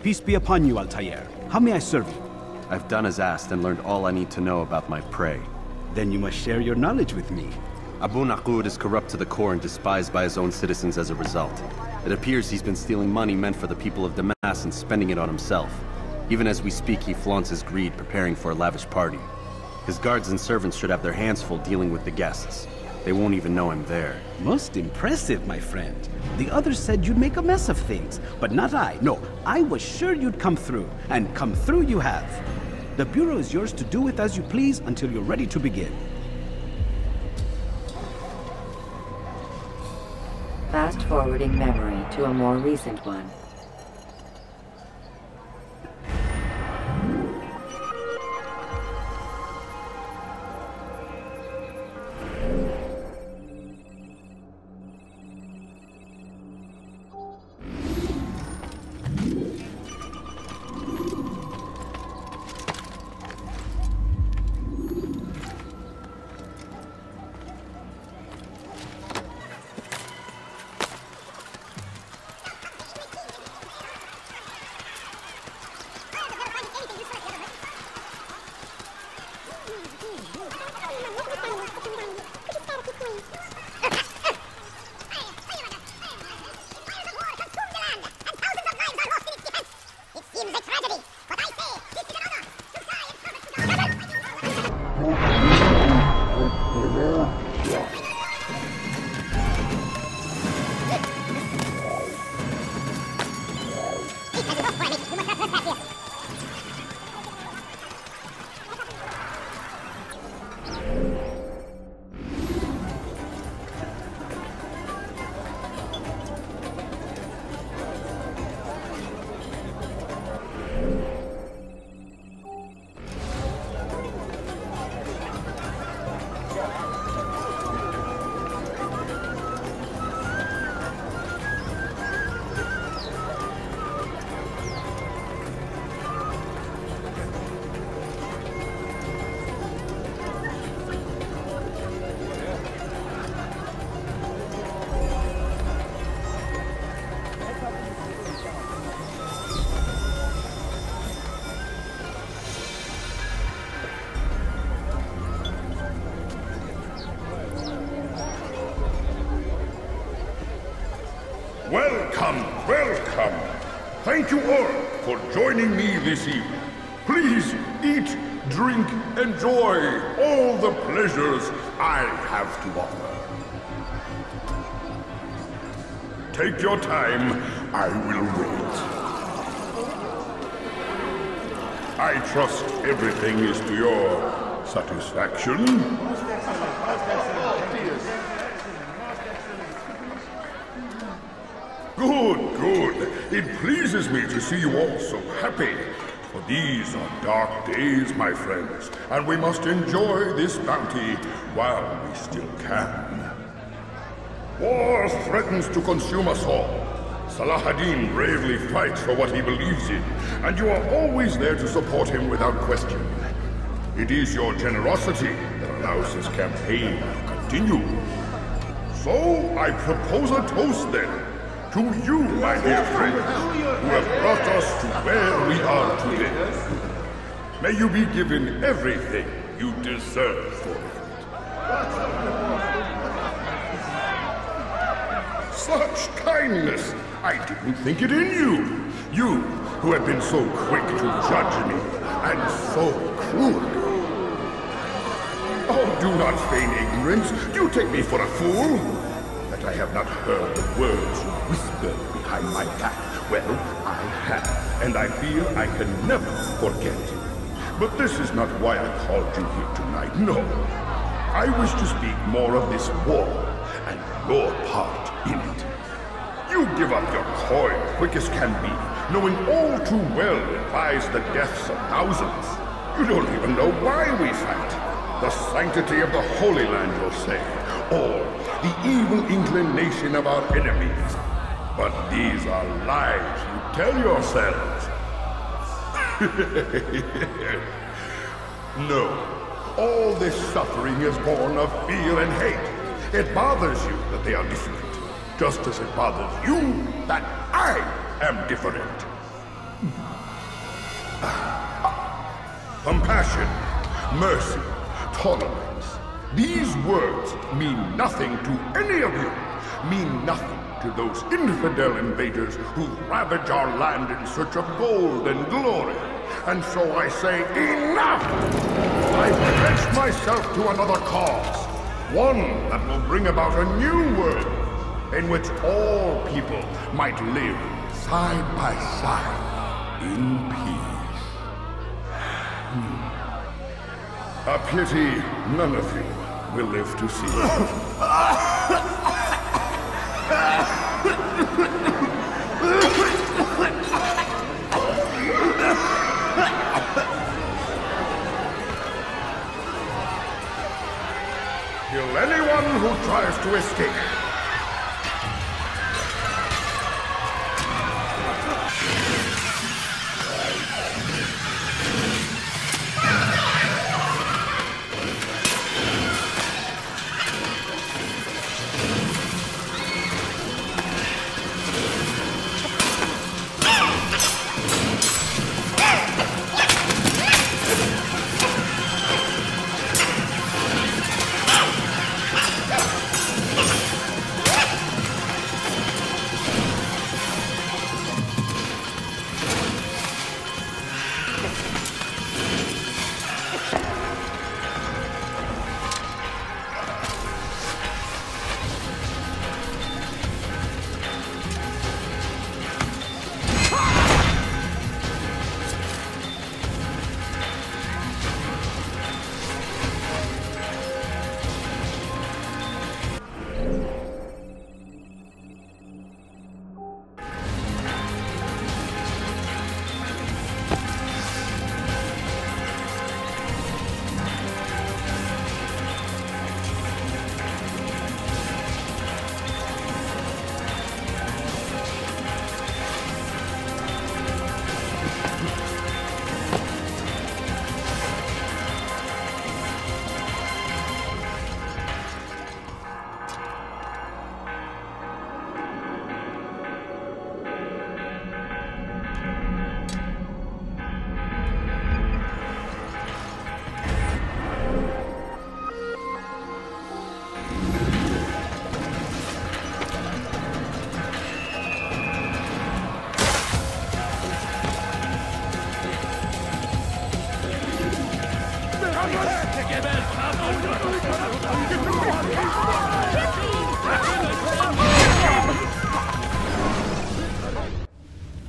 Peace be upon you, Altair. How may I serve you? I've done as asked and learned all I need to know about my prey. Then you must share your knowledge with me. Abu Naqud is corrupt to the core and despised by his own citizens as a result. It appears he's been stealing money meant for the people of Damas and spending it on himself. Even as we speak, he flaunts his greed, preparing for a lavish party. His guards and servants should have their hands full dealing with the guests. They won't even know I'm there. Most impressive, my friend. The others said you'd make a mess of things, but not I. No, I was sure you'd come through, and come through you have. The Bureau is yours to do with as you please until you're ready to begin. Fast-forwarding memory to a more recent one. Welcome, welcome. Thank you all for joining me this evening. Please eat, drink, enjoy all the pleasures I have to offer. Take your time, I will wait. I trust everything is to your satisfaction. Good, good. It pleases me to see you all so happy. For these are dark days, my friends, and we must enjoy this bounty while we still can. War threatens to consume us all. Salah ad-Din bravely fights for what he believes in, and you are always there to support him without question. It is your generosity that allows this campaign to continue. So, I propose a toast then, to you, my dear friends, who have brought us to where we are today. May you be given everything you deserve for it. Such kindness! I didn't think it in you! You, who have been so quick to judge me, and so cruel. Oh, do not feign ignorance. You take me for a fool. That I have not heard the words you whispered behind my back. Well, I have, and I fear I can never forget it. But this is not why I called you here tonight, no. I wish to speak more of this war, and your part in it. You give up your coin quick as can be, knowing all too well it buys the deaths of thousands. You don't even know why we fight. The sanctity of the Holy Land, you'll say, or the evil inclination of our enemies. But these are lies you tell yourselves. No, all this suffering is born of fear and hate. It bothers you that they are different, just as it bothers you that I am different. Compassion, mercy, tolerance. These words mean nothing to any of you. Mean nothing to those infidel invaders who ravage our land in search of gold and glory. And so I say, enough! I pledge myself to another cause. One that will bring about a new world in which all people might live side by side in peace. A pity none of you will live to see it. Kill anyone who tries to escape.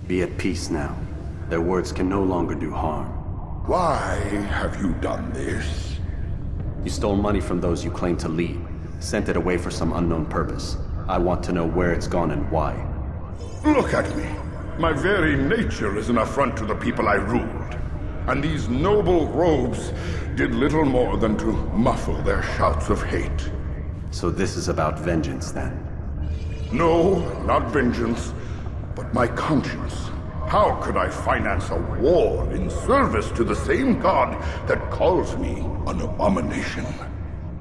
Be at peace now. Their words can no longer do harm. Why have you done this? You stole money from those you claim to lead, sent it away for some unknown purpose. I want to know where it's gone and why. Look at me. My very nature is an affront to the people I ruled. And these noble robes did little more than to muffle their shouts of hate. So this is about vengeance, then? No, not vengeance, but my conscience. How could I finance a war in service to the same god that calls me an abomination?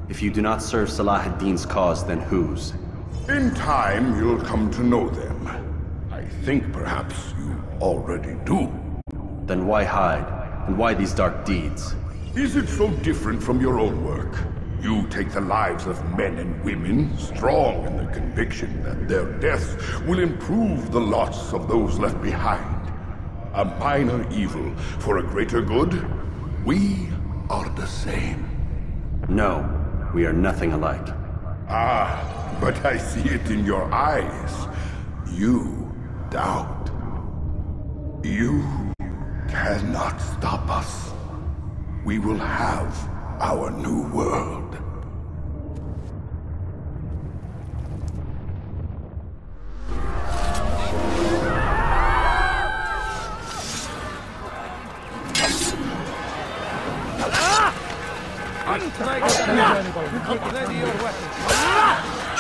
If you do not serve Salah ad-Din's cause, then whose? In time, you'll come to know them. I think perhaps you already do. Then why hide? And why these dark deeds? Is it so different from your own work? You take the lives of men and women, strong in the conviction that their deaths will improve the lots of those left behind. A minor evil for a greater good? We are the same. No, we are nothing alike. Ah, but I see it in your eyes. You doubt. You cannot stop us. We will have our new world. Ready your weapons.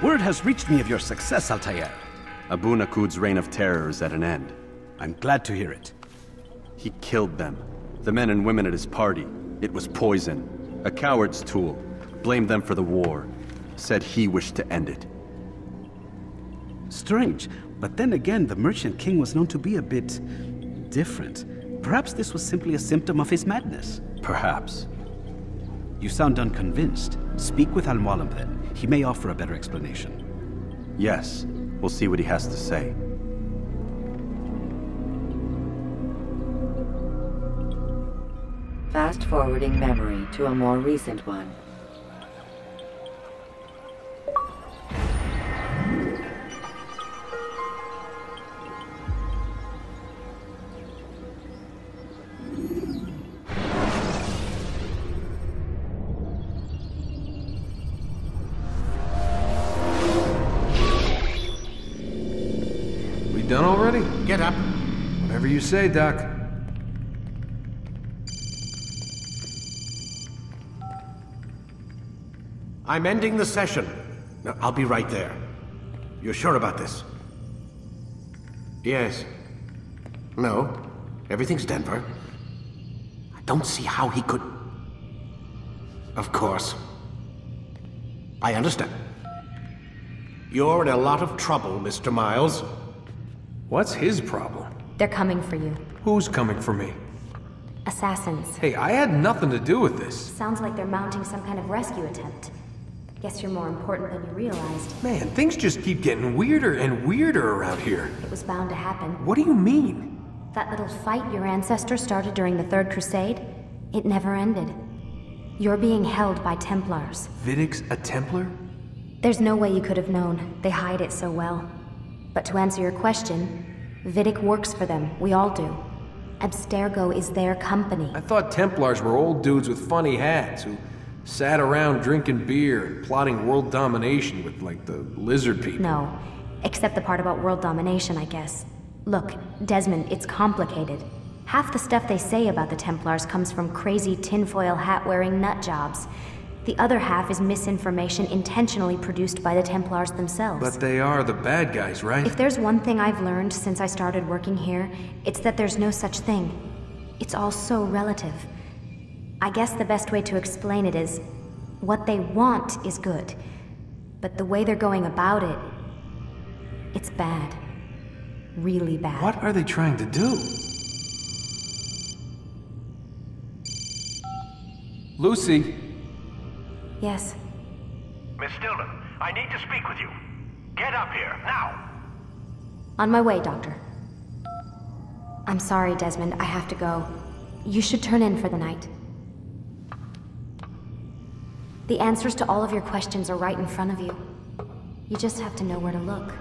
Word has reached me of your success, Altair. Abu Nakud's reign of terror is at an end. I'm glad to hear it. He killed them. The men and women at his party. It was poison. A coward's tool. Blamed them for the war. Said he wished to end it. Strange, but then again, the Merchant King was known to be a bit different. Perhaps this was simply a symptom of his madness. Perhaps. You sound unconvinced. Speak with Al-Mualim then. He may offer a better explanation. Yes, we'll see what he has to say. Fast-forwarding memory to a more recent one. Done already? Get up. Whatever you say, Doc. I'm ending the session. Now, I'll be right there. You're sure about this? Yes. No. Everything's Denver. I don't see how he could... Of course. I understand. You're in a lot of trouble, Mr. Miles. What's his problem? They're coming for you. Who's coming for me? Assassins. Hey, I had nothing to do with this. Sounds like they're mounting some kind of rescue attempt. Guess you're more important than you realized. Man, things just keep getting weirder and weirder around here. It was bound to happen. What do you mean? That little fight your ancestor started during the Third Crusade, it never ended. You're being held by Templars. Vidic's a Templar? There's no way you could have known. They hide it so well. But to answer your question, Vidic works for them. We all do. Abstergo is their company. I thought Templars were old dudes with funny hats who sat around drinking beer and plotting world domination with, like, the lizard people. No. Except the part about world domination, I guess. Look, Desmond, it's complicated. Half the stuff they say about the Templars comes from crazy tinfoil hat-wearing nut jobs. The other half is misinformation intentionally produced by the Templars themselves. But they are the bad guys, right? If there's one thing I've learned since I started working here, it's that there's no such thing. It's all so relative. I guess the best way to explain it is, what they want is good. But the way they're going about it, it's bad. Really bad. What are they trying to do? Lucy? Yes. Miss Stillman, I need to speak with you. Get up here, now! On my way, Doctor. I'm sorry, Desmond. I have to go. You should turn in for the night. The answers to all of your questions are right in front of you. You just have to know where to look.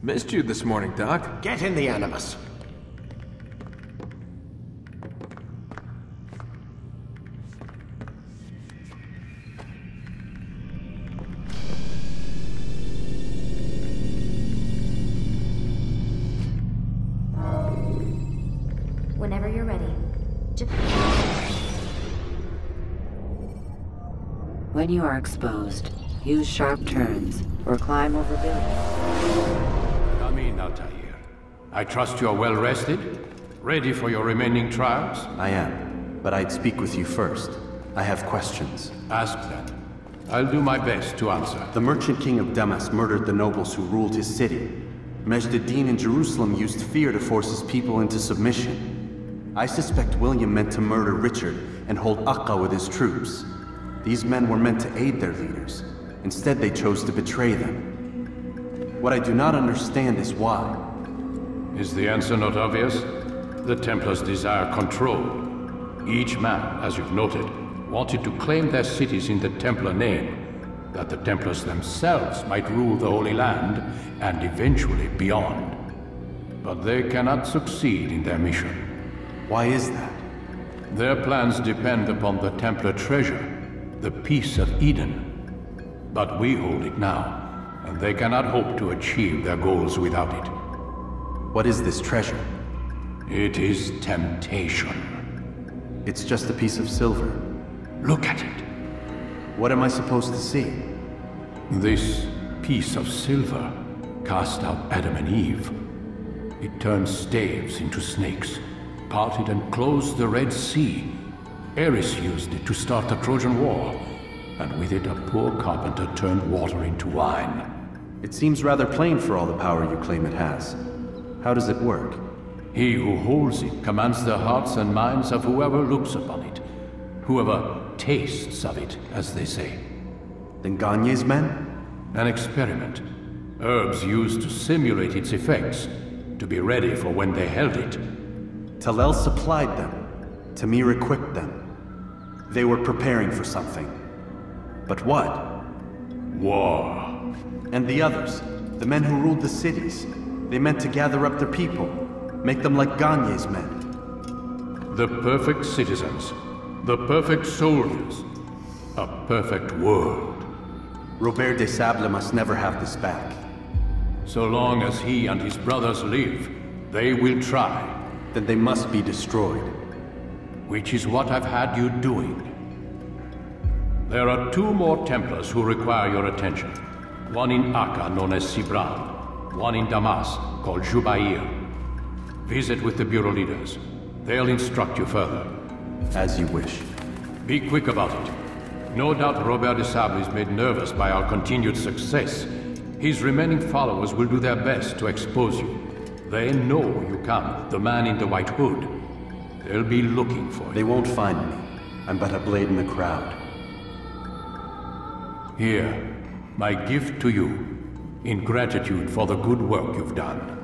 Missed you this morning, Doc. Get in the Animus. Whenever you're ready. When you are exposed, use sharp turns or climb over buildings. Come in, Altair. I trust you are well rested? Ready for your remaining trials? I am, but I'd speak with you first. I have questions. Ask them. I'll do my best to answer. The merchant king of Damas murdered the nobles who ruled his city. Majd-ad-Din in Jerusalem used fear to force his people into submission. I suspect William meant to murder Richard and hold Aqqa with his troops. These men were meant to aid their leaders. Instead, they chose to betray them. What I do not understand is why. Is the answer not obvious? The Templars desire control. Each man, as you've noted, wanted to claim their cities in the Templar name, that the Templars themselves might rule the Holy Land and eventually beyond. But they cannot succeed in their mission. Why is that? Their plans depend upon the Templar treasure, the Peace of Eden. But we hold it now, and they cannot hope to achieve their goals without it. What is this treasure? It is temptation. It's just a piece of silver. Look at it. What am I supposed to see? This piece of silver cast out Adam and Eve. It turned staves into snakes, parted and closed the Red Sea. Ares used it to start the Trojan War, and with it a poor carpenter turned water into wine. It seems rather plain for all the power you claim it has. How does it work? He who holds it commands the hearts and minds of whoever looks upon it. Whoever tastes of it, as they say. Then Gagne's men? An experiment. Herbs used to simulate its effects, to be ready for when they held it. Talel supplied them. Tamir equipped them. They were preparing for something. But what? War. And the others, the men who ruled the cities, they meant to gather up their people, make them like Gagne's men. The perfect citizens, the perfect soldiers, a perfect world. Robert de Sable must never have this back. So long as he and his brothers live, they will try. Then they must be destroyed. Which is what I've had you doing. There are 2 more Templars who require your attention. One in Akka, known as Sibran. One in Damas, called Jubair. Visit with the Bureau leaders. They'll instruct you further. As you wish. Be quick about it. No doubt Robert de Sable is made nervous by our continued success. His remaining followers will do their best to expose you. They know you come, the man in the white hood. They'll be looking for you. They won't find me. I'm but a blade in the crowd. Here, my gift to you, in gratitude for the good work you've done.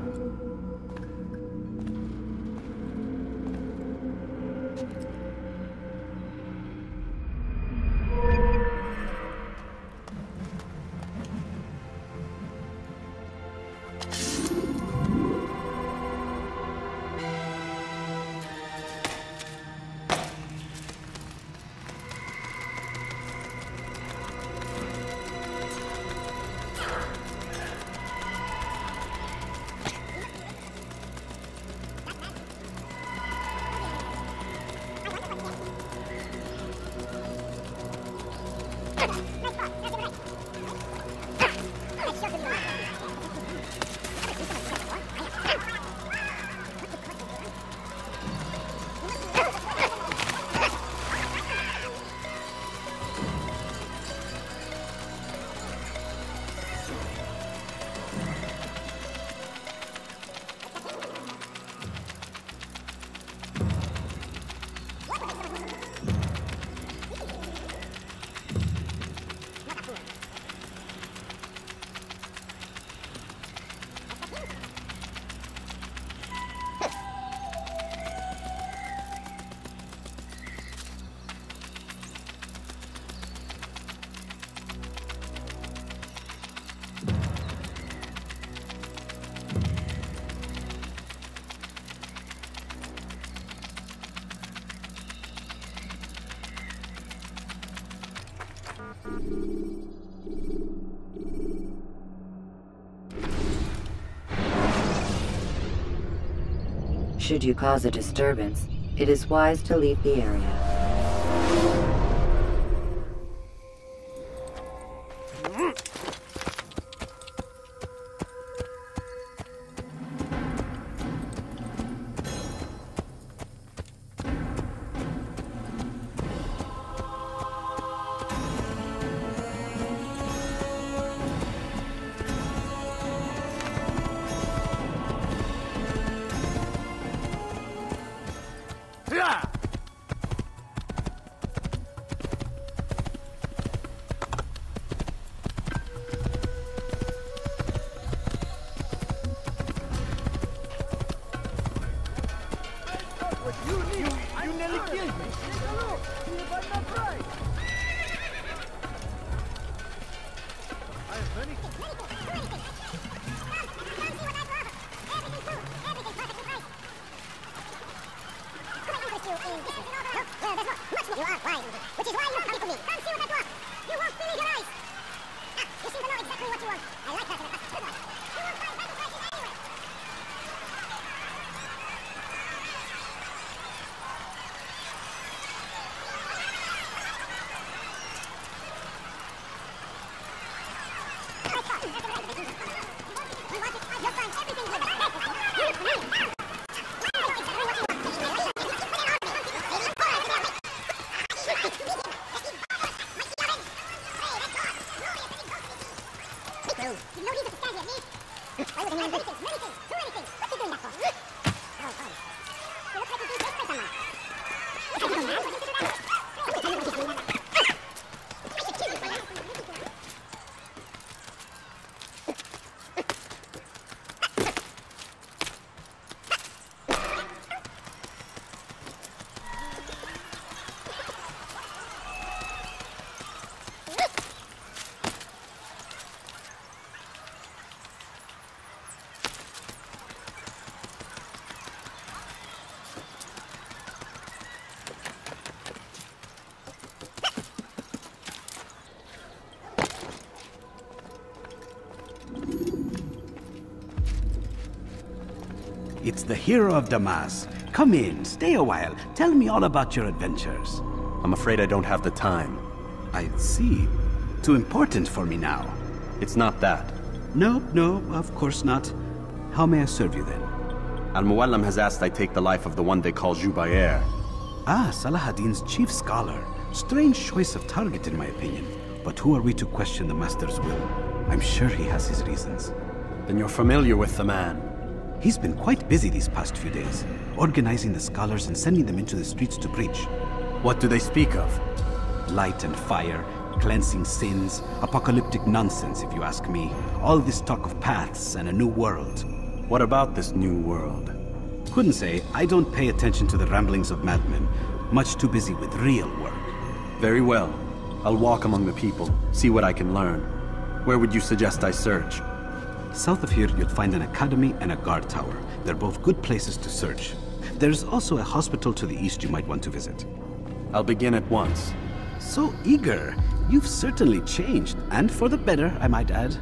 Should you cause a disturbance, it is wise to leave the area. It's the hero of Damas. Come in, stay a while. Tell me all about your adventures. I'm afraid I don't have the time. I see. Too important for me now. It's not that. No, of course not. How may I serve you then? Al-Muallim has asked I take the life of the one they call Jubair. Ah, Salahuddin's chief scholar. Strange choice of target in my opinion. But who are we to question the Master's will? I'm sure he has his reasons. Then you're familiar with the man. He's been quite busy these past few days, organizing the scholars and sending them into the streets to preach. What do they speak of? Light and fire, cleansing sins, apocalyptic nonsense if you ask me. All this talk of paths and a new world. What about this new world? Couldn't say. I don't pay attention to the ramblings of madmen. Much too busy with real work. Very well. I'll walk among the people, see what I can learn. Where would you suggest I search? South of here, you'll find an academy and a guard tower. They're both good places to search. There's also a hospital to the east you might want to visit. I'll begin at once. So eager. You've certainly changed, and for the better, I might add.